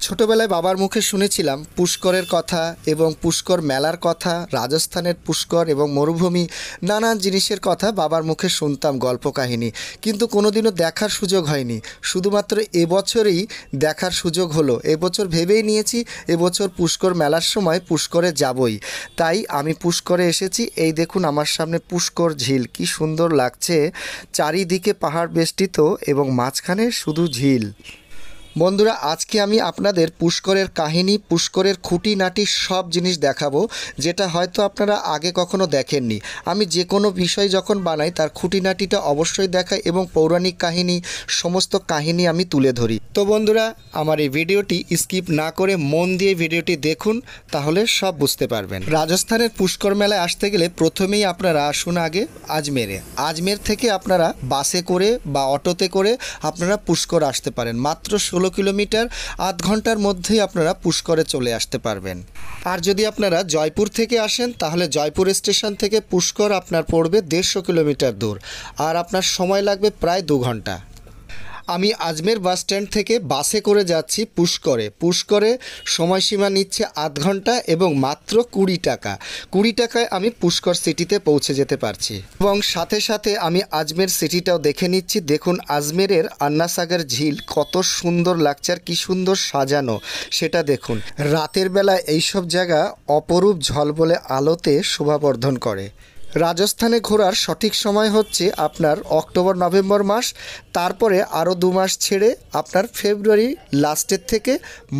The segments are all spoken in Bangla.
ছোটবেলায় বাবার মুখে শুনেছিলাম পুষ্করের কথা এবং পুষ্কর মেলার কথা, রাজস্থানের পুষ্কর এবং মরুভূমি, নানান জিনিসের কথা বাবার মুখে শুনতাম, গল্প কাহিনী, কিন্তু কোনোদিনও দেখার সুযোগ হয়নি। শুধুমাত্র এবছরই দেখার সুযোগ হলো। এবছর ভেবেই নিয়েছি এবছর পুষ্কর মেলার সময় পুষ্করে যাবই। তাই আমি পুষ্করে এসেছি। এই দেখুন আমার সামনে পুষ্কর ঝিল, কি সুন্দর লাগছে, চারিদিকে পাহাড় বেষ্টিত এবং মাঝখানে শুধু ঝিল। বন্ধুরা, আজকে আমি আপনাদের পুষ্করের কাহিনী, পুষ্করের খুঁটিনাটি সব জিনিস দেখাবো, যেটা হয়তো আপনারা আগে কখনো দেখেননি। আমি যে কোনো বিষয় যখন বানাই তার খুঁটিনাটিটা অবশ্যই দেখাই এবং পৌরাণিক কাহিনী, সমস্ত কাহিনী আমি তুলে ধরি। তো বন্ধুরা, আমার এই ভিডিওটি স্কিপ না করে মন দিয়ে ভিডিওটি দেখুন, তাহলে সব বুঝতে পারবেন। রাজস্থানের পুষ্কর মেলায় আসতে গেলে প্রথমেই আপনারা আসুন আগে আজমেরে। আজমের থেকে আপনারা বাসে করে বা অটোতে করে আপনারা পুষ্কর আসতে পারেন। মাত্র 16 কিলোমিটার, আধ ঘন্টার মধ্যেই আপনারা পুষ্করে চলে আসতে পারবেন। আর যদি আপনারা জয়পুর থেকে আসেন তাহলে জয়পুর স্টেশন থেকে পুষ্কর আপনার পড়বে 150 কিলোমিটার দূর, আর আপনার সময় লাগবে প্রায় 2 ঘন্টা। আমি আজমের বাস স্ট্যান্ড থেকে বাসে করে যাচ্ছি পুষ্করে। পুষ্করে সময়সীমা নিচ্ছে আধ ঘন্টা এবং মাত্র 20 টাকা। 20 টাকায় আমি পুষ্কর সিটিতে পৌঁছে যেতে পারছি এবং সাথে সাথে আমি আজমের সিটিটাও দেখে নিচ্ছি। দেখুন আজমেরের আন্নাসাগর ঝিল কত সুন্দর লাগছে আর কি সুন্দর সাজানো সেটা দেখুন। রাতের বেলা এইসব জায়গা অপরূপ ঝলবলে আলোতে শোভাবর্ধন করে। রাজস্থানে ঘোরার সঠিক সময় হচ্ছে আপনার অক্টোবর নভেম্বর মাস, তারপরে আরও 2 মাস ছেড়ে আপনার ফেব্রুয়ারি লাস্টের থেকে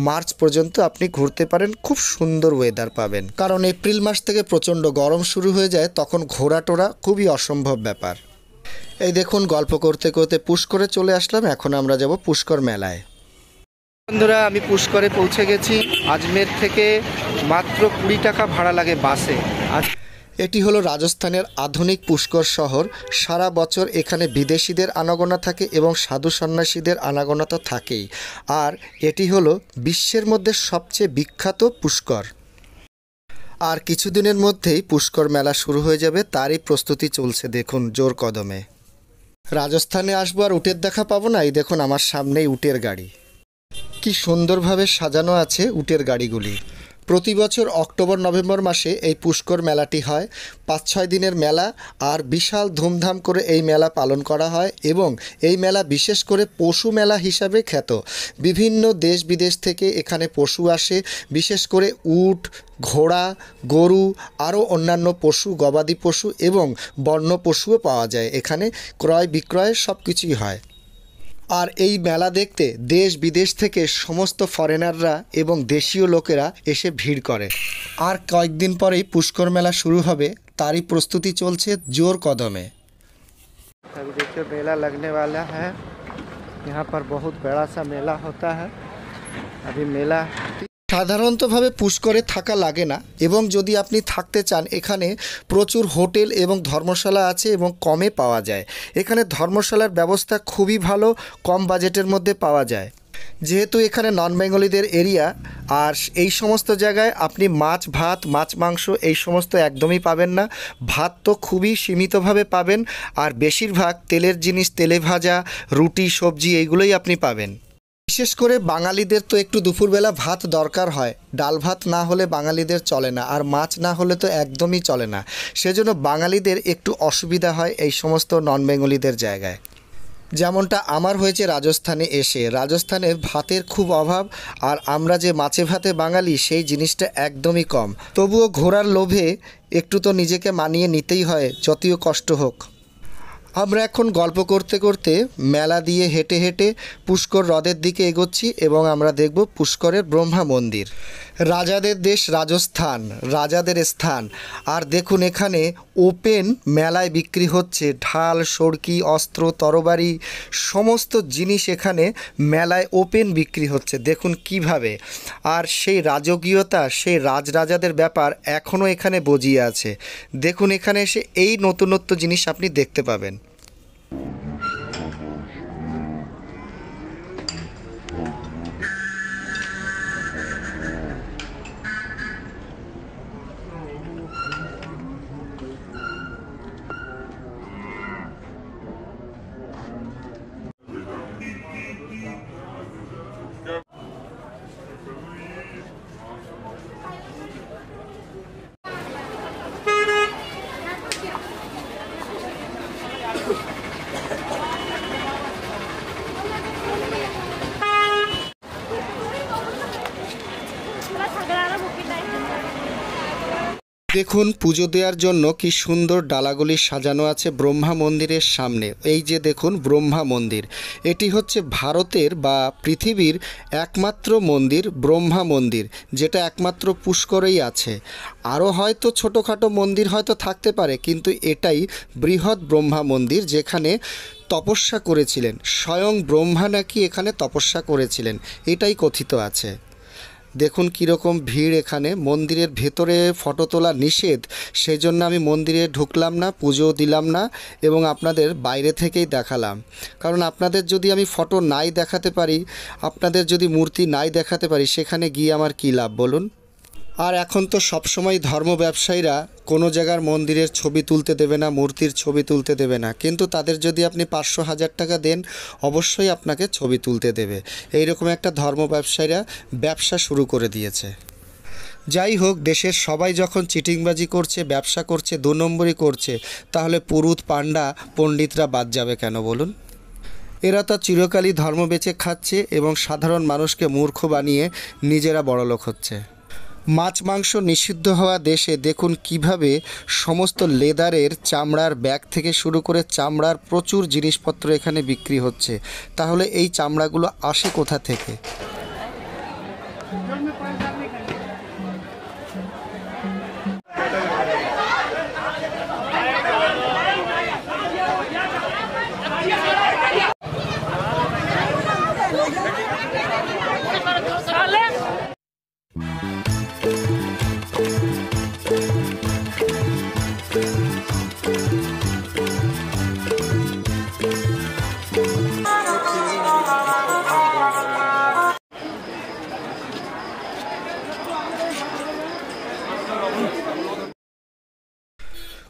মার্চ পর্যন্ত আপনি ঘুরতে পারেন। খুব সুন্দর ওয়েদার পাবেন, কারণ এপ্রিল মাস থেকে প্রচণ্ড গরম শুরু হয়ে যায়, তখন ঘোরা টোরা খুবই অসম্ভব ব্যাপার। এই দেখুন গল্প করতে করতে পুষ্করে চলে আসলাম। এখন আমরা যাব পুষ্কর মেলায়। বন্ধুরা, আমি পুষ্করে পৌঁছে গেছি। আজমের থেকে মাত্র 20 টাকা ভাড়া লাগে বাসে। এটি হলো রাজস্থানের আধুনিক পুষ্কর শহর। সারা বছর এখানে বিদেশিদের আনাগোনা থাকে এবং সাধু সন্ন্যাসীদের আনাগোনা তো থাকেই। আর এটি হলো বিশ্বের মধ্যে সবচেয়ে বিখ্যাত পুষ্কর। আর কিছুদিনের মধ্যেই পুষ্কর মেলা শুরু হয়ে যাবে, তারই প্রস্তুতি চলছে দেখুন জোর কদমে। রাজস্থানে আসবো আর উটের দেখা পাবো না? এই দেখুন আমার সামনেই উটের গাড়ি, কি সুন্দরভাবে সাজানো আছে উটের গাড়িগুলি। প্রতি বছর অক্টোবর নভেম্বর মাসে এই পুষ্কর মেলাটি হয়। 5-6 দিনের মেলা, আর বিশাল ধুমধাম করে এই মেলা পালন করা হয় এবং এই মেলা বিশেষ করে পশু মেলা হিসাবে খ্যাত। বিভিন্ন দেশ বিদেশ থেকে এখানে পশু আসে, বিশেষ করে উট, ঘোড়া, গরু, আরও অন্যান্য পশু, গবাদি পশু এবং বন্য পশুও পাওয়া যায়। এখানে ক্রয় বিক্রয় সব কিছুই হয়। আর এই মেলা দেখতে দেশ বিদেশ থেকে সমস্ত ফরেনাররা এবং দেশীয় লোকেরা এসে ভিড় করে। আর কয়েকদিন পরেই পুষ্কর মেলা শুরু হবে, তারই প্রস্তুতি চলছে জোর কদমে। अभी देखिए मेला लगने वाला है। यहाँ पर बहुत बड़ा सा मेला होता है। अभी मेला সাধারণতভাবে পুষ্করে থাকা লাগে না, এবং যদি আপনি থাকতে চান এখানে প্রচুর হোটেল এবং ধর্মশালা আছে এবং কমে পাওয়া যায়। এখানে ধর্মশালার ব্যবস্থা খুবই ভালো, কম বাজেটের মধ্যে পাওয়া যায়। যেহেতু এখানে নন বেঙ্গলিদের এরিয়া, আর এই সমস্ত জায়গায় আপনি মাছ ভাত, মাছ মাংস এই সমস্ত একদমই পাবেন না। ভাত তো খুবই সীমিতভাবে পাবেন, আর বেশিরভাগ তেলের জিনিস, তেলে ভাজা, রুটি, সবজি এইগুলোই আপনি পাবেন। বিশেষ করে বাঙালিদের তো একটু দুপুরবেলা ভাত দরকার হয়। ডাল ভাত না হলে বাঙালিদের চলে না, আর মাছ না হলে তো একদমই চলে না। সেজন্য বাঙালিদের একটু অসুবিধা হয় এই সমস্ত নন বেঙ্গলিদের জায়গায়। যেমনটা আমার হয়েছে রাজস্থানে এসে। রাজস্থানে ভাতের খুব অভাব, আর আমরা যে মাছে ভাতে বাঙালি সেই জিনিসটা একদমই কম। তবুও ঘোরার লোভে একটু তো নিজেকে মানিয়ে নিতেই হয়, যতই কষ্ট হোক। আমরা এখন গল্প করতে করতে মেলা দিয়ে হেঁটে হেঁটে পুষ্কর হ্রদের দিকে এগোচ্ছি এবং আমরা দেখব পুষ্করের ব্রহ্মা মন্দির। রাজাদের দেশ রাজস্থান, রাজাদের স্থান। আর দেখুন এখানে ওপেন মেলায় বিক্রি হচ্ছে ঢাল, সড়কি, অস্ত্র, তরবারি, সমস্ত জিনিস এখানে মেলায় ওপেন বিক্রি হচ্ছে। দেখুন কিভাবে। আর সেই রাজকীয়তা, সেই রাজরাজাদের ব্যাপার এখনও এখানে বজিয়ে আছে। দেখুন এখানে এসে এই নতুনত্ব জিনিস আপনি দেখতে পাবেন। দেখুন পুজো দেওয়ার জন্য কি সুন্দর ডালাগুলি সাজানো আছে ব্রহ্মা মন্দিরের সামনে। এই যে দেখুন ব্রহ্মা মন্দির, এটি হচ্ছে ভারতের বা পৃথিবীর একমাত্র মন্দির, ব্রহ্মা মন্দির, যেটা একমাত্র পুষ্করেই আছে। আরও হয়তো ছোটোখাটো মন্দির হয়তো থাকতে পারে, কিন্তু এটাই বৃহৎ ব্রহ্মা মন্দির, যেখানে তপস্যা করেছিলেন স্বয়ং ব্রহ্মা, নাকি এখানে তপস্যা করেছিলেন, এটাই কথিত আছে। দেখুন কীরকম ভিড় এখানে। মন্দিরের ভেতরে ফটো তোলা নিষেধ, সেই জন্য আমি মন্দিরে ঢুকলাম না, পুজো দিলাম না এবং আপনাদের বাইরে থেকেই দেখালাম। কারণ আপনাদের যদি আমি ফটো নাই দেখাতে পারি, আপনাদের যদি মূর্তি নাই দেখাতে পারি, সেখানে গিয়ে আমার কী লাভ বলুন। আর এখন তো সবসময় ধর্ম ব্যবসায়ীরা কোনো জায়গার মন্দিরের ছবি তুলতে দেবে না, মূর্তির ছবি তুলতে দেবে না, কিন্তু তাদের যদি আপনি 500,000 টাকা দেন, অবশ্যই আপনাকে ছবি তুলতে দেবে। এইরকম একটা ধর্ম ব্যবসায়ীরা ব্যবসা শুরু করে দিয়েছে। যাই হোক, দেশের সবাই যখন চিটিংবাজি করছে, ব্যবসা করছে, 2 নম্বরই করছে, তাহলে পুরুত পান্ডা পণ্ডিতরা বাদ যাবে কেন বলুন। এরা তো চিরকালই ধর্ম বেচে খাচ্ছে এবং সাধারণ মানুষকে মূর্খ বানিয়ে নিজেরা বড়লোক হচ্ছে। মাছ মাংস নিষিদ্ধ হওয়া দেশে দেখুন কিভাবে সমস্ত লেদারের, চামড়ার ব্যাগ থেকে শুরু করে চামড়ার প্রচুর জিনিসপত্র এখানে বিক্রি হচ্ছে। তাহলে এই চামড়াগুলো আসে কোথা থেকে?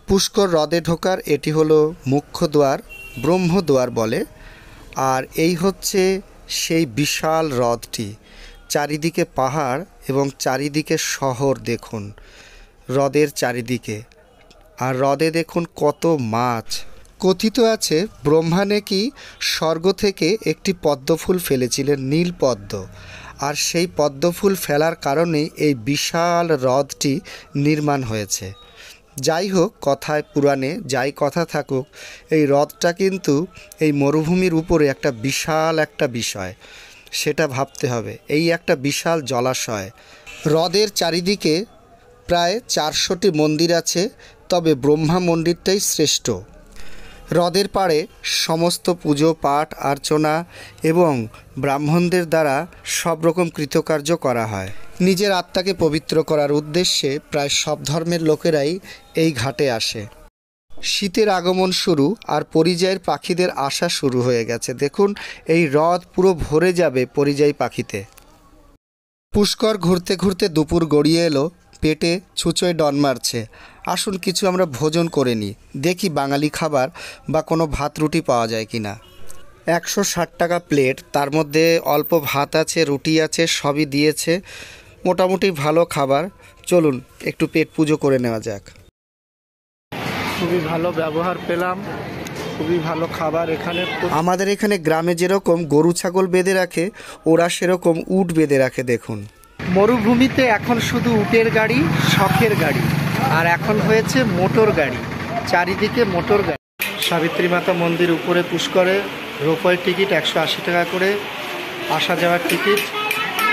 পুষ্কর হ্রদে ঢোকার এটি হলো মুখ্য দ্বার, ব্রহ্মদ্বার বলে। আর এই হচ্ছে সেই বিশাল হ্রদটি, চারিদিকে পাহাড় এবং চারিদিকে শহর দেখুন হ্রদের চারিদিকে। আর হ্রদে দেখুন কত মাছ। কথিত আছে ব্রহ্মা নাকি স্বর্গ থেকে একটি পদ্মফুল ফেলেছিলেন, নীল পদ্ম, আর সেই পদ্মফুল ফেলার কারণেই এই বিশাল হ্রদটি নির্মাণ হয়েছে। যাই হোক, কথায় পুরাণে যাই কথা থাকুক, এই হ্রদটা কিন্তু এই মরুভূমির উপরে একটা বিশাল একটা বিষয়, সেটা ভাবতে হবে। এই একটা বিশাল জলাশয়, হ্রদের চারিদিকে প্রায় 400টি মন্দির আছে, তবে ব্রহ্মা মন্দিরটাই শ্রেষ্ঠ। হ্রদের পাড়ে সমস্ত পুজো পাঠ অর্চনা এবং ব্রাহ্মণদের দ্বারা সব রকম কৃতকার্য করা হয়। নিজের আত্মাকে পবিত্র করার উদ্দেশ্যে প্রায় সব ধর্মের লোকেরাই এই ঘাটে আসে। শীতের আগমন শুরু, আর পরিযায়ী পাখিদের আসা শুরু হয়ে গেছে। দেখুন এই হ্রদ পুরো ভরে যাবে পরিযায়ী পাখিতে। পুষ্কর ঘুরতে ঘুরতে দুপুর গড়িয়ে এলো, পেটে ছুঁচোয় ডন মারছে। আসুন কিছু আমরা ভোজন করে নিই, দেখি বাঙালি খাবার বা কোনো ভাত রুটি পাওয়া যায় কি না। 160 টাকা প্লেট, তার মধ্যে অল্প ভাত আছে, রুটি আছে, সবই দিয়েছে। মোটামুটি ভালো খাবার। চলুন একটু পেট পুজো করে নেওয়া যাক। খুবই ভালো ব্যবহার পেলাম, খুবই ভালো খাবার এখানে। আমাদের এখানে গ্রামে যেরকম গরু ছাগল বেঁধে রাখে, ওরা সেরকম উট বেঁধে রাখে। দেখুন মরুভূমিতে এখন শুধু উটের গাড়ি, শখের গাড়ি, আর এখন হয়েছে মোটর গাড়ি, চারিদিকে মোটর গাড়ি। সাবিত্রী মাতা মন্দির উপরে পুষ্করে রোপওয়ে টিকিট 180 টাকা করে, আসা যাওয়ার টিকিট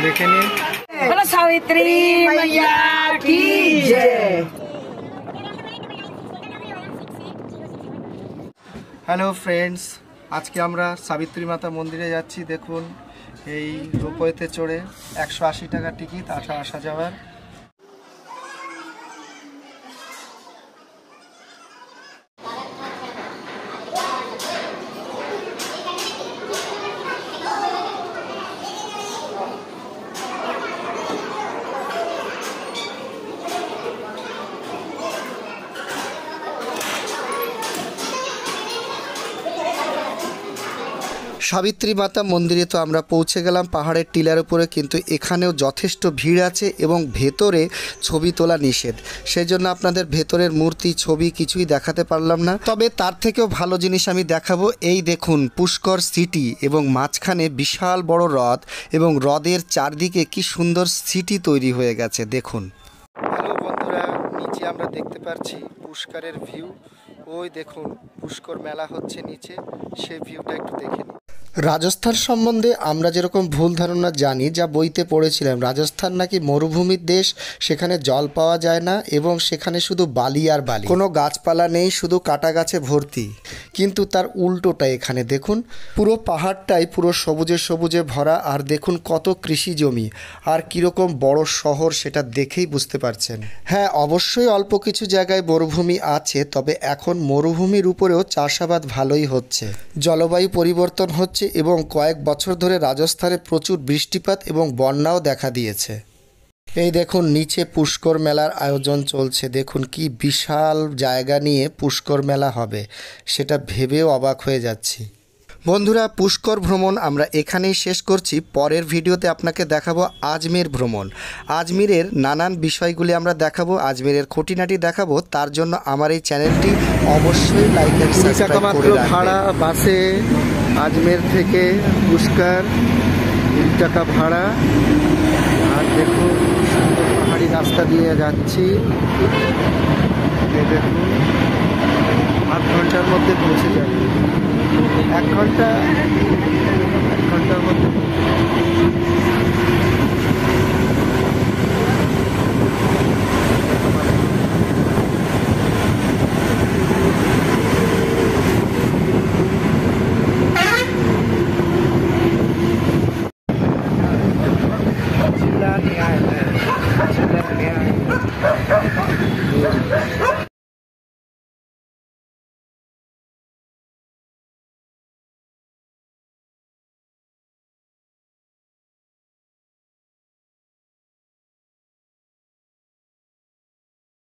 দেখে নিন। সাবিত্রী মাইয়া কি জয়। হ্যালো ফ্রেন্ডস, আজকে আমরা সাবিত্রী মাতা মন্দিরে যাচ্ছি। দেখুন এই রোপওয়েতে চড়ে 180 টাকা টিকিট, আসা যাওয়ার। সাবিত্রী মাতা মন্দিরে তো আমরা পৌঁছে গেলাম পাহাড়ের টিলার উপরে, কিন্তু এখানেও যথেষ্ট ভিড় আছে এবং ভেতরে ছবি তোলা নিষেধ। সেই জন্য আপনাদের ভেতরের মূর্তি, ছবি কিছুই দেখাতে পারলাম না। তবে তার থেকেও ভালো জিনিস আমি দেখাবো। এই দেখুন পুষ্কর সিটি, এবং মাঝখানে বিশাল বড় হ্রদ, এবং হ্রদের চারদিকে কি সুন্দর সিটি তৈরি হয়ে গেছে দেখুন। হ্যালো বন্ধুরা, নিচে আমরা দেখতে পাচ্ছি পুষ্করের ভিউ। ওই দেখুন পুষ্কর মেলা হচ্ছে নিচে, সেই ভিউটা একটু দেখে নিন। রাজস্থান সম্বন্ধে আমরা যেরকম ভুল ধারণা জানি, যা বইতে পড়েছিলাম, রাজস্থান নাকি মরুভূমির দেশ, সেখানে জল পাওয়া যায় না এবং সেখানে শুধু বালি আর বালি, কোনো গাছপালা নেই, শুধু কাটা গাছে ভর্তি। কিন্তু তার উল্টোটা এখানে দেখুন, পুরো পাহাড়টাই পুরো সবুজে সবুজে ভরা। আর দেখুন কত কৃষি জমি আর কীরকম বড় শহর, সেটা দেখেই বুঝতে পারছেন। হ্যাঁ, অবশ্যই অল্প কিছু জায়গায় মরুভূমি আছে, তবে এখন মরুভূমির উপরেও চাষাবাদ ভালোই হচ্ছে। জলবায়ু পরিবর্তন হচ্ছে এবং কয়েক বছর ধরে রাজস্থানে প্রচুর বৃষ্টিপাত এবং বন্যাও দেখা দিয়েছে। এই দেখুন নিচে পুষ্কর মেলার আয়োজন চলছে। দেখুন কি বিশাল জায়গা নিয়ে পুষ্কর মেলা হবে, সেটা ভেবেও অবাক হয়ে যাচ্ছি। বন্ধুরা, পুষ্কর ভ্রমণ আমরা এখানেই শেষ করছি। পরের ভিডিওতে আপনাকে দেখাবো আজমের ভ্রমণ। আজমিরের নানান বিষয়গুলি আমরা দেখাবো, আজমিরের খুঁটিনাটি দেখাবো। তার জন্য আমার এই চ্যানেলটি অবশ্যই লাইক এন্ড সাবস্ক্রাইব করে রাখবেন। ভাড়া বাসে আজমের থেকে পুষ্কর 20 টাকা ভাড়া। আর দেখুন পাহাড়ি রাস্তা দিয়ে যাচ্ছি, দেখুন 8 ঘন্টার মধ্যে পৌঁছে যাবে। 1 ঘন্টার মধ্যে जिला न्यायालय